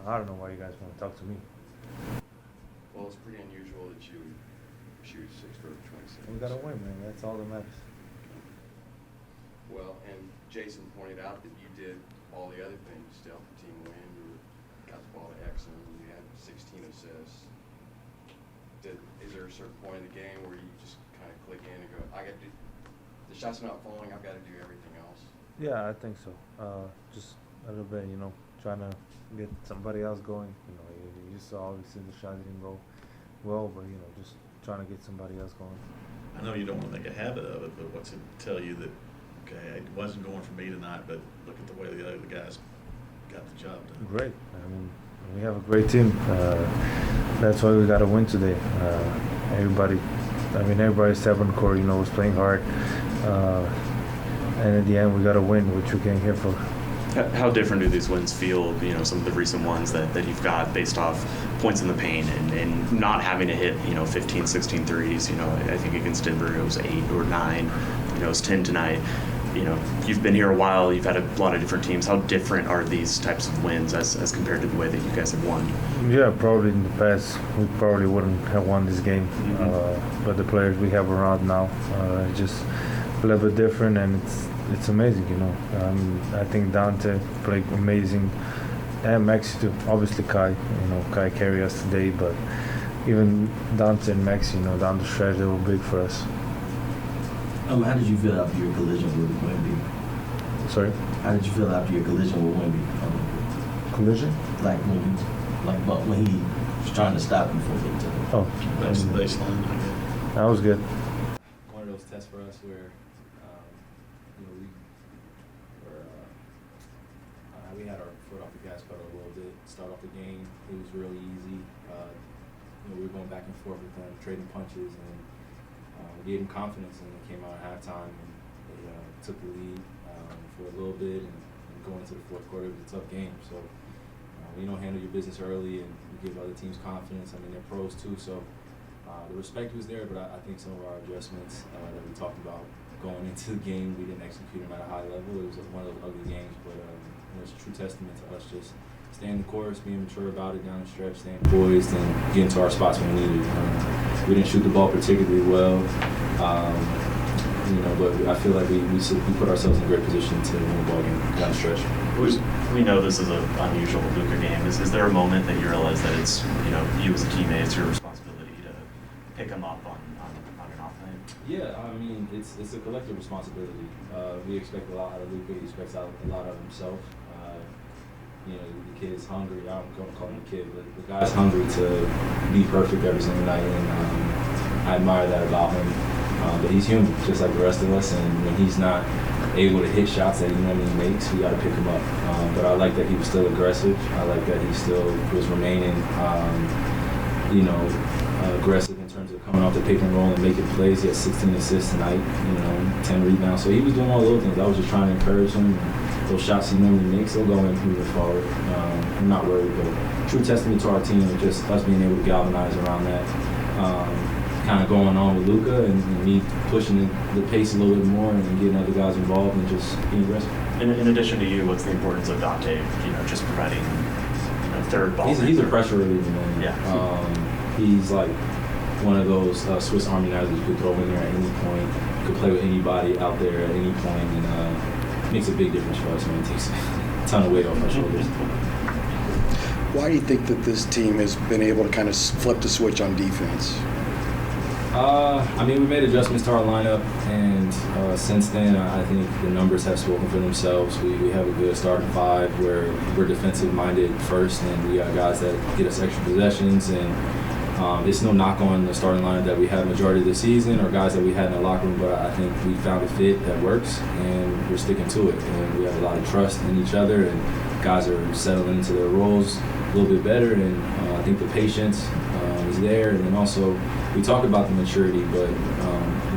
I don't know why you guys want to talk to me. Well, it's pretty unusual that you shoot 6 for 26. We got to win, man. That's all that matters. Well, and Jason pointed out that you did all the other things to help the team win. You got the ball to Exum. You had 16 assists. Is there a certain point in the game where you just kind of click in and go, I got to do, the shot's not falling, I've got to do everything else? Yeah, I think so. Just a little bit, trying to get somebody else going. You saw obviously the shot didn't go well, but just trying to get somebody else going. I know you don't want to make a habit of it, but what's it tell you that, okay, it wasn't going for me tonight, but look at the way the other guys got the job done? Great. We have a great team. That's why we got to win today. Everybody stepped on the court, was playing hard. And at the end, we got to win, which we came here for. How different do these wins feel, some of the recent ones that you've got based off points in the paint and not having to hit, 15, 16 threes? I think against Denver it was 8 or 9. It was 10 tonight. You've been here a while. You've had a lot of different teams. How different are these types of wins as compared to the way that you guys have won? Yeah, probably in the past we probably wouldn't have won this game. Mm-hmm. But the players we have around now just a little bit different, and it's amazing. I think Dante played amazing, and Maxi too. Obviously Kai, Kai carried us today, but even Dante and Maxi, down the stretch, they were big for us. How did you feel after your collision with Wemby? Sorry? How did you feel after your collision with Wemby? Collision? Like when he was trying to stop you from getting to the That's the baseline, I guess. That was good. One of those tests for us where we had our foot off the gas pedal a little bit. Start off the game, it was really easy. We were going back and forth with them, trading punches, and we gave them confidence, and they came out at halftime and they took the lead for a little bit, and going into the fourth quarter, it was a tough game. So when you don't handle your business early and you give other teams confidence, they're pros too, so the respect was there, but I think some of our adjustments that we talked about going into the game, we didn't execute them at a high level. It was one of those ugly games, but it's a true testament to us just staying the course, being mature about it down the stretch, staying poised, and getting to our spots when we needed. We didn't shoot the ball particularly well, but I feel like we put ourselves in a great position to win the ball game down the stretch. We know this is an unusual Luka game. Is there a moment that you realize that it's you as a teammate, it's your responsibility to pick him up on an off night? Yeah, it's a collective responsibility. We expect a lot out of Luka. He expects a lot out of himself. The kid is hungry. I don't call him a kid, but the guy's hungry to be perfect every single night, and I admire that about him. But he's human, just like the rest of us, and when he's not able to hit shots that he normally makes, we got to pick him up. But I like that he was still aggressive. I like that he still was remaining, aggressive in terms of coming off the pick and roll and making plays. He had 16 assists tonight, 10 rebounds. So he was doing all those things. I was just trying to encourage him. Those shots he normally makes, they'll go in moving forward. I'm not worried, but true testament to our team and just us being able to galvanize around that. Kind of going on with Luka and me pushing the pace a little bit more and getting other guys involved and just being aggressive. In addition to you, what's the importance of Dante? Just providing third ball. He's a pressure reliever, man. Yeah. He's like one of those Swiss Army knives that you could throw in there at any point. Could play with anybody out there at any point, and makes a big difference for us, man. It takes a ton of weight off our shoulders. Why do you think that this team has been able to kind of flip the switch on defense? We made adjustments to our lineup, and since then, I think the numbers have spoken for themselves. We have a good starting five where we're defensive-minded first, and we got guys that get us extra possessions, and it's no knock on the starting lineup that we had majority of the season or guys that we had in the locker room, but I think we found a fit that works, and we're sticking to it, and we have a lot of trust in each other, and guys are settling into their roles a little bit better, and I think the patience is there, and then also we talk about the maturity, but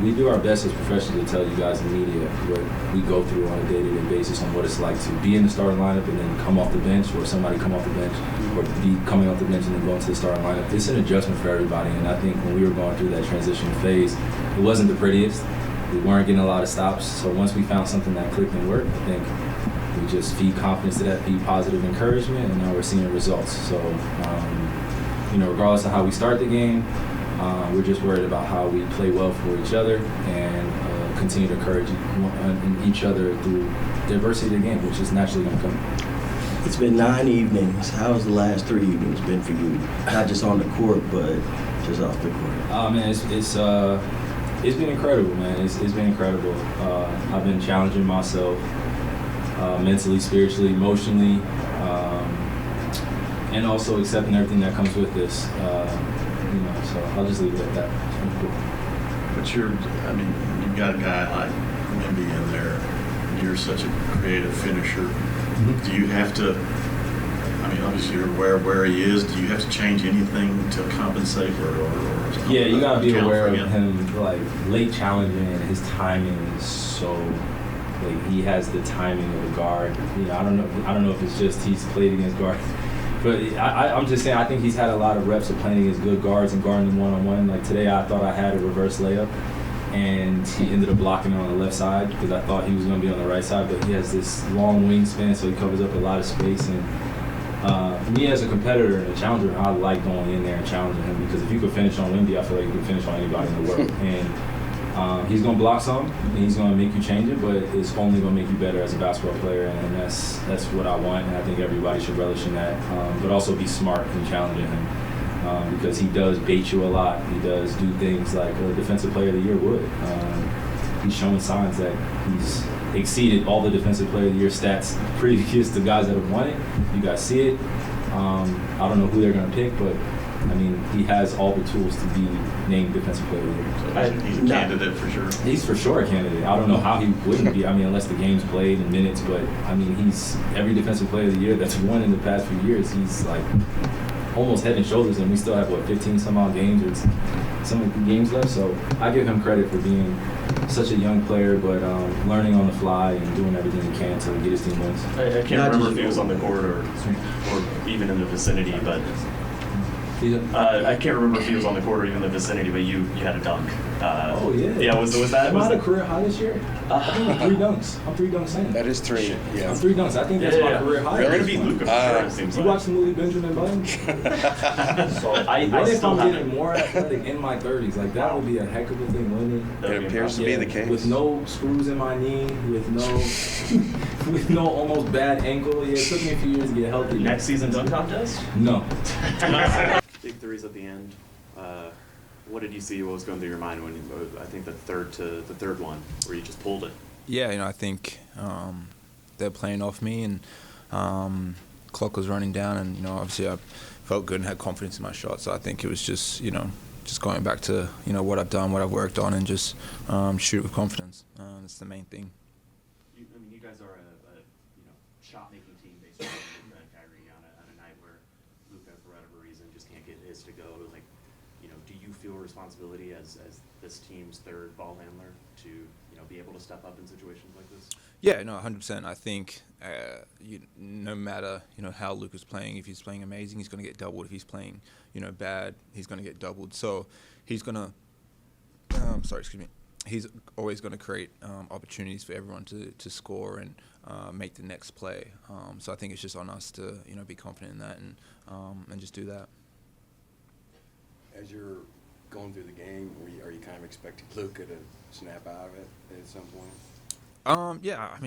we do our best as professionals to tell you guys in the media what we go through on a day-to-day basis on what it's like to be in the starting lineup and then come off the bench, or somebody come off the bench, or be coming off the bench and then go into the starting lineup. It's an adjustment for everybody, and I think when we were going through that transition phase, it wasn't the prettiest. We weren't getting a lot of stops, so once we found something that clicked and worked, I think We just feed confidence to that, feed positive encouragement, and now we're seeing results. So, regardless of how we start the game, we're just worried about how we play well for each other and continue to encourage each other through the adversity of the game, which is naturally going to come. It's been 9 evenings. How's the last 3 evenings been for you? Not just on the court, but just off the court. Oh man, it's been incredible, man. It's been incredible. I've been challenging myself mentally, spiritually, emotionally, and also accepting everything that comes with this. So I'll just leave it at that. But you've got a guy like Wemby in there. You're such a creative finisher. Mm-hmm. Do you have to? Obviously you're aware of where he is. Do you have to change anything to compensate or yeah, you gotta be aware of him. Like late challenging, his timing is so. Like he has the timing of a guard. I don't know if it's just he's played against guards, but I'm just saying I think he's had a lot of reps of playing against good guards and guarding them one-on-one. Like today, I thought I had a reverse layup, and he ended up blocking it on the left side because I thought he was going to be on the right side, but he has this long wingspan, so he covers up a lot of space. And me as a competitor and a challenger, I like going in there and challenging him because if you could finish on Wemby, I feel like you can finish on anybody in the world. And he's going to block some, and he's going to make you change it, but it's only going to make you better as a basketball player, and that's what I want, and I think everybody should relish in that, but also be smart in challenging him because he does bait you a lot. He does do things like a Defensive Player of the Year would. He's shown signs that he's exceeded all the Defensive Player of the Year stats previous to guys that have won it. You guys see it. I don't know who they're going to pick, but he has all the tools to be named Defensive Player of the Year. So he's a candidate for sure. He's for sure a candidate. I don't know how he wouldn't be. Unless the game's played in minutes, but he's every Defensive Player of the Year that's won in the past few years. He's like almost head and shoulders, and we still have 15 some odd games or some games left. So I give him credit for being such a young player, but learning on the fly and doing everything he can to get his team wins. I can't remember if he was on the court or even in the vicinity, but I can't remember if he was on the court or even in the vicinity, but you had a dunk. Oh yeah. Yeah, was that? Am I a career high this year? I think 3 dunks. I'm 3 dunks in. That is 3. Yeah. I'm 3 dunks. I think that's my career high. You're gonna beat Luka for sure. It seems you like. watch the movie Benjamin Button? So what if I'm getting more athletic in my 30s? Like that would be a heck of a thing, wouldn't it? It appears to be the case. With no screws in my knee, with no almost bad ankle. Yeah, it took me a few years to get healthy. Next season dunk contest? No. Big threes at the end. What did you see? What was going through your mind when I think the third one where you just pulled it? Yeah, I think they're playing off me, and clock was running down, and obviously I felt good and had confidence in my shot. So I think it was just going back to what I've done, what I've worked on, and just shoot it with confidence. That's the main thing. You guys are a shot-making team based on Luka and Kyrie on a night where Luka, for whatever reason, just can't get his to go. Do you feel responsibility as this team's third ball handler to be able to step up in situations like this? Yeah, no, 100%. I think no matter how Luka's playing, if he's playing amazing, he's going to get doubled. If he's playing bad, he's going to get doubled. So he's going to he's always going to create opportunities for everyone to score and make the next play. So I think it's just on us to be confident in that and just do that. As you're going through the game, are you kind of expecting Luka to snap out of it at some point? Yeah, I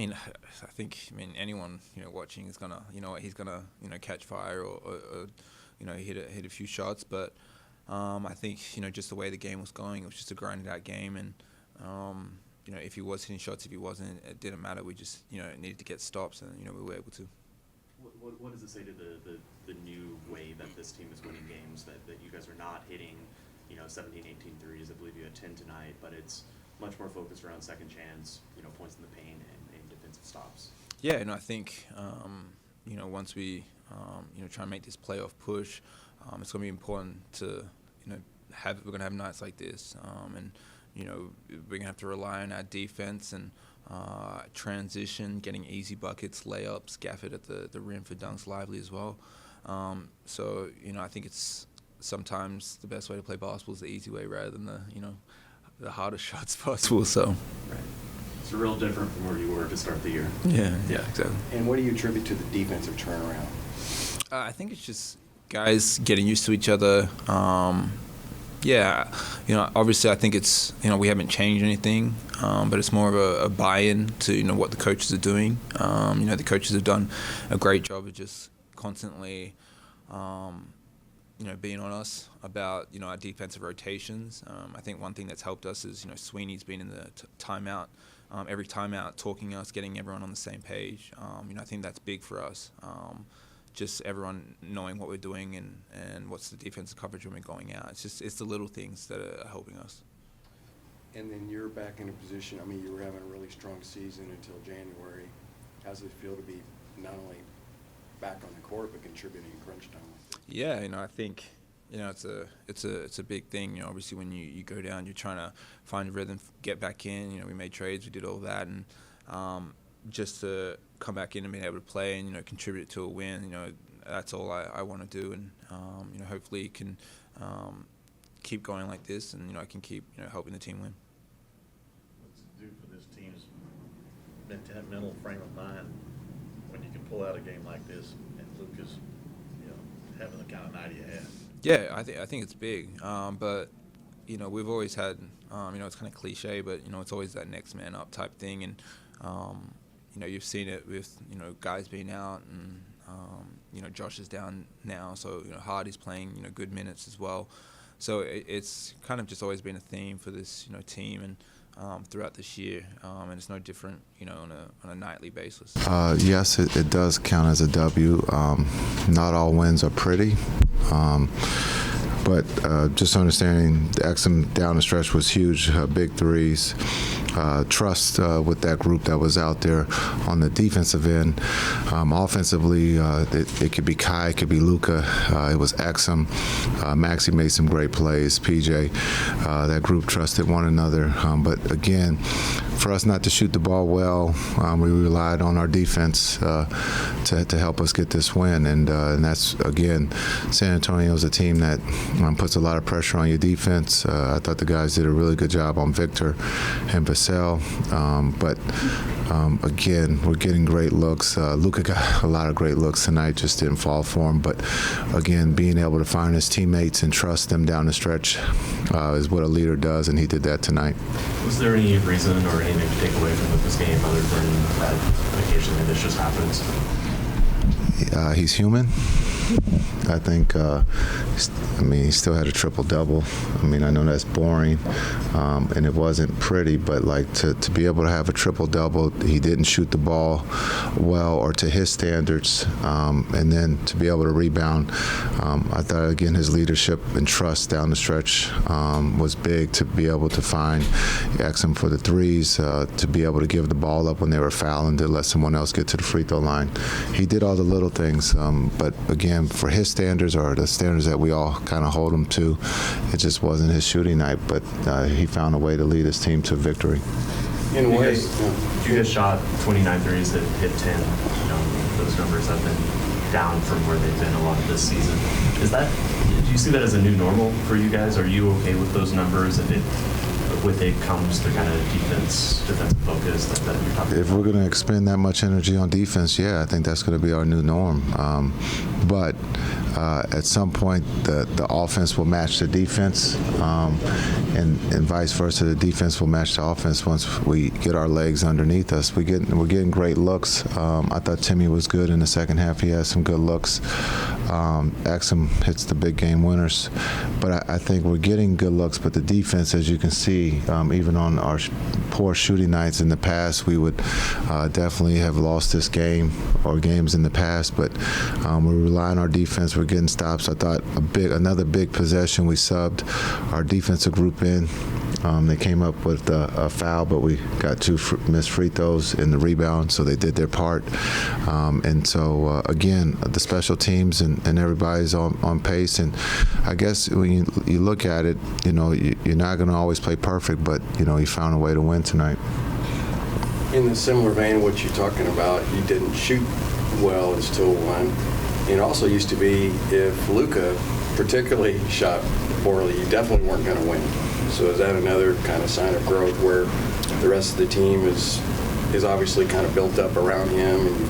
think anyone watching is gonna he's gonna catch fire or hit a few shots, but I think just the way the game was going, it was just a grinded out game, and if he was hitting shots, if he wasn't, it didn't matter. We just needed to get stops, and we were able to. What does it say to the new way that this team is winning games, that you guys are not hitting 17, 18 threes? I believe you had 10 tonight, but it's much more focused around second chance, points in the paint and defensive stops. Yeah, I think once we try and make this playoff push, it's going to be important to we're going to have nights like this, and we're going to have to rely on our defense and transition, getting easy buckets, layups, gaff it at the rim for dunks, lively as well. So I think it's sometimes the best way to play basketball is the easy way rather than the harder shots possible. So. Right. real different from where you were to start the year. Yeah, exactly. And what do you attribute to the defensive turnaround? I think it's just guys getting used to each other. Obviously I think it's, we haven't changed anything, but it's more of a buy-in to, what the coaches are doing. The coaches have done a great job of just constantly, being on us about, our defensive rotations. I think one thing that's helped us is, Sweeney's been in the timeout, every timeout, talking us, getting everyone on the same page. I think that's big for us. Just everyone knowing what we're doing and what's the defensive coverage when we're going out. It's the little things that are helping us. And then you're back in a position, you were having a really strong season until January. How does it feel to be not only back on the court but contributing in crunch time? Yeah, I think, it's a big thing. Obviously when you go down, you're trying to find a rhythm, get back in. We made trades, we did all that, and just to come back in and be able to play and contribute to a win, that's all I want to do, and hopefully can keep going like this, and I can keep helping the team win. What's it do for this team's mental frame of mind when you can pull out a game like this and Luka's having the kind of night he had? Yeah, I think it's big, but we've always had it's kind of cliche, but it's always that next man up type thing, and you've seen it with, guys being out, and, Josh is down now, so, Hardy's playing, good minutes as well. So it's kind of just always been a theme for this, team, and throughout this year, and it's no different, on a nightly basis. Yes, it does count as a W. Not all wins are pretty. But just understanding the Exum down the stretch was huge, big threes. Trust with that group that was out there on the defensive end. Offensively, it could be Kai, it could be Luka. It was Exum. Maxey made some great plays. PJ, that group trusted one another. But again, for us not to shoot the ball well, we relied on our defense to help us get this win. And that's, again, San Antonio is a team that puts a lot of pressure on your defense. I thought the guys did a really good job on Victor and Vassell. But again, we're getting great looks. Luka got a lot of great looks tonight, just didn't fall for him. But again, being able to find his teammates and trust them down the stretch is what a leader does, and he did that tonight. Was there any reason or anything to take away from this game other than that occasionally this just happens? He's human. I think, he still had a triple-double. I know that's boring, and it wasn't pretty, but to be able to have a triple-double, he didn't shoot the ball well or to his standards, and then to be able to rebound. I thought, again, his leadership and trust down the stretch was big, to be able to find Exum for the threes, to be able to give the ball up when they were fouling, to let someone else get to the free throw line. He did all the little things, but again, for his standards, or the standards that we all kind of hold him to, it just wasn't his shooting night, but he found a way to lead his team to victory. In ways, you guys shot 29 threes that hit 10. Those numbers have been down from where they've been a lot of this season. Do you see that as a new normal for you guys? Are you okay with those numbers? And with it comes the kind of defensive focus that you're talking about? If we're going to expend that much energy on defense, yeah, I think that's going to be our new norm. But at some point, the offense will match the defense, and vice versa. The defense will match the offense once we get our legs underneath us. We're getting great looks. I thought Timmy was good in the second half. He had some good looks. Exum hits the big game winners. But I think we're getting good looks, but the defense, as you can see, even on our poor shooting nights in the past, we would definitely have lost this game or games in the past, but we rely on our defense. We're getting stops. I thought another big possession, we subbed our defensive group in. They came up with a foul, but we got two missed free throws in the rebound, so they did their part. And so, again, the special teams and everybody's on pace. And I guess when you look at it, you're not going to always play perfect, but, you found a way to win tonight. In the similar vein of what you're talking about, you didn't shoot well and still won. It also used to be if Luka particularly shot poorly, you definitely weren't going to win. So is that another kind of sign of growth where the rest of the team is obviously kind of built up around him, and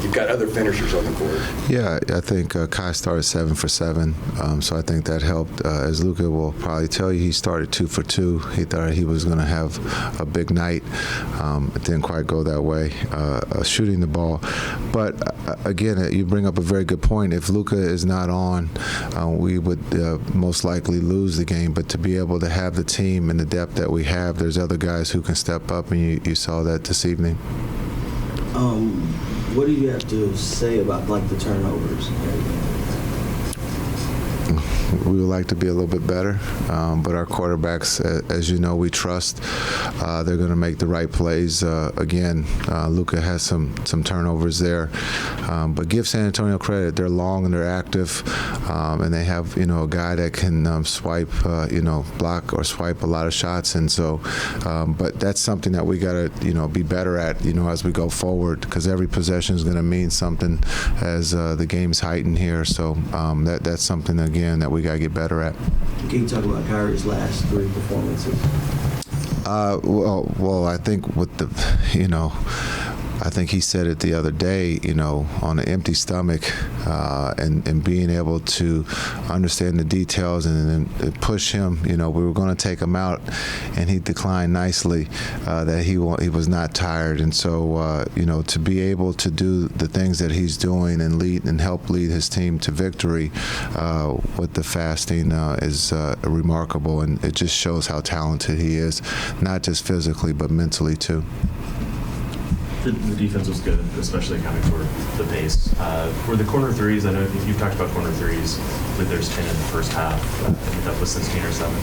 you've got other finishers on the court. Yeah, I think Kai started 7 for 7, so I think that helped. As Luka will probably tell you, he started 2 for 2. He thought he was going to have a big night. It didn't quite go that way, shooting the ball. But again, you bring up a very good point. If Luka is not on, we would most likely lose the game. But to be able to have the team and the depth that we have, there's other guys who can step up, and you saw that this evening. What do you have to say about the turnovers? We would like to be a little bit better, but our quarterbacks, as you know, we trust. They're going to make the right plays. Again, Luka has some turnovers there, but give San Antonio credit. They're long and they're active, and they have a guy that can swipe, block or swipe a lot of shots. And so, but that's something that we got to be better at, as we go forward, because every possession is going to mean something as the game's heightened here. So that's something again that we got to get better at. Can you talk about Kyrie's last 3 performances? Well, I think with I think he said it the other day, on an empty stomach, and being able to understand the details and push him. We were going to take him out, and he declined nicely that he was not tired. And so, to be able to do the things that he's doing and lead and help lead his team to victory with the fasting is remarkable, and it just shows how talented he is, not just physically but mentally too. The defense was good, especially accounting for the pace. For the corner threes, I know you've talked about corner threes. I believe there's 10 in the first half. I think that was 16 or 17.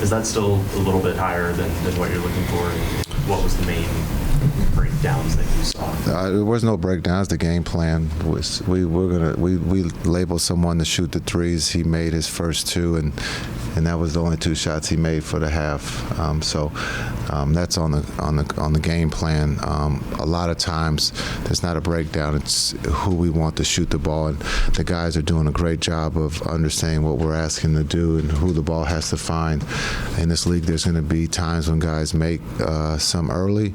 Is that still a little bit higher than what you're looking for? And what was the main breakdowns that you saw? There was no breakdowns. The game plan was we labeled someone to shoot the threes. He made his first 2, and that was the only 2 shots he made for the half. So that's on the game plan. A lot of times there's not a breakdown. It's who we want to shoot the ball, and the guys are doing a great job of understanding what we're asking them to do and who the ball has to find. In this league, there's going to be times when guys make some early,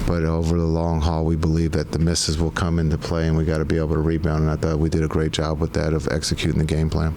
but over the long haul, we believe that the misses will come into play, and we got to be able to rebound. And I thought we did a great job with that of executing the game plan.